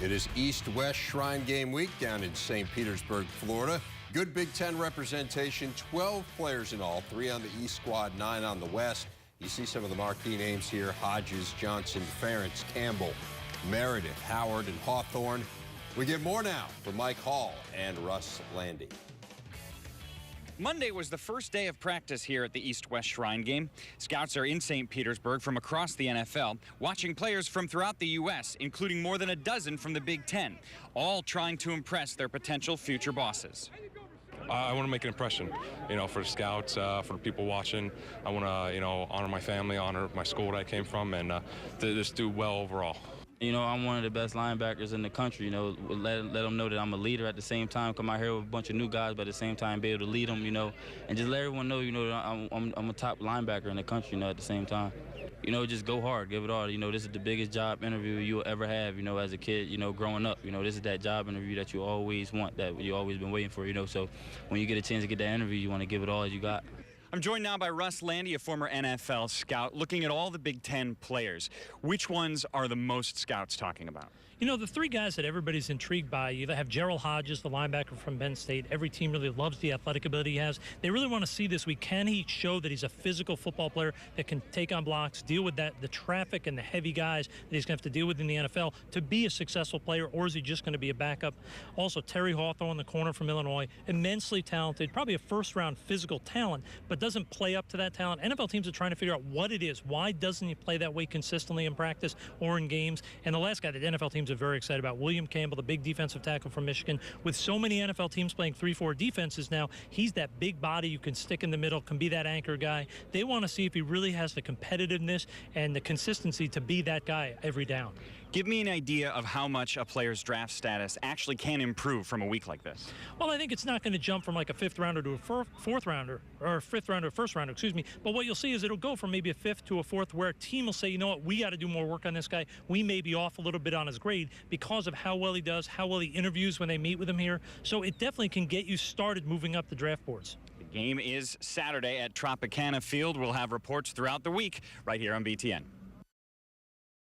It is East-West Shrine Game Week down in St. Petersburg, Florida. Good Big Ten representation, 12 players in all, 3 on the East squad, 9 on the West. You see some of the marquee names here: Hodges, Johnson, Ferentz, Campbell, Meredith, Howard, and Hawthorne. We get more now from Mike Hall and Russ Lande. Monday was the first day of practice here at the East-West Shrine Game. Scouts are in St. Petersburg from across the NFL, watching players from throughout the U.S., including more than a dozen from the Big Ten, all trying to impress their potential future bosses. I want to make an impression, for the scouts, for the people watching. I want to, honor my family, honor my school that I came from, and to just do well overall. I'm one of the best linebackers in the country. Let them know that I'm a leader at the same time. Come out here with a bunch of new guys, but at the same time be able to lead them, and just let everyone know, that I'm a top linebacker in the country, at the same time. Just go hard, give it all. This is the biggest job interview you'll ever have, as a kid, growing up. This is that job interview that you always want, that you always been waiting for, So when you get a chance to get that interview, you want to give it all as you got. I'm joined now by Russ Lande, a former NFL scout, looking at all the Big Ten players. Which ones are the most scouts talking about? The 3 guys that everybody's intrigued by, you have Gerald Hodges, the linebacker from Penn State. Every team really loves the athletic ability he has. They really want to see this week. Can he show that he's a physical football player that can take on blocks, deal with the traffic and the heavy guys that he's going to have to deal with in the NFL to be a successful player, or is he just going to be a backup? Also, Terry Hawthorne, the corner from Illinois, immensely talented, probably a first-round physical talent, but doesn't play up to that talent. NFL teams are trying to figure out what it is. Why doesn't he play that way consistently in practice or in games? And the last guy that NFL teams are very excited about, William Campbell, the big defensive tackle from Michigan. With so many NFL teams playing 3-4 defenses now, he's that big body you can stick in the middle, can be that anchor guy. They want to see if he really has the competitiveness and the consistency to be that guy every down. Give me an idea of how much a player's draft status actually can improve from a week like this. Well, I think it's not going to jump from like a 5th rounder to a 4th rounder, or a 5th rounder to 1st rounder, excuse me. But what you'll see is it'll go from maybe a 5th to a 4th, where a team will say, you know what, we got to do more work on this guy. We may be off a little bit on his grade because of how well he does, how well he interviews when they meet with him here. So it definitely can get you started moving up the draft boards. The game is Saturday at Tropicana Field. We'll have reports throughout the week right here on BTN.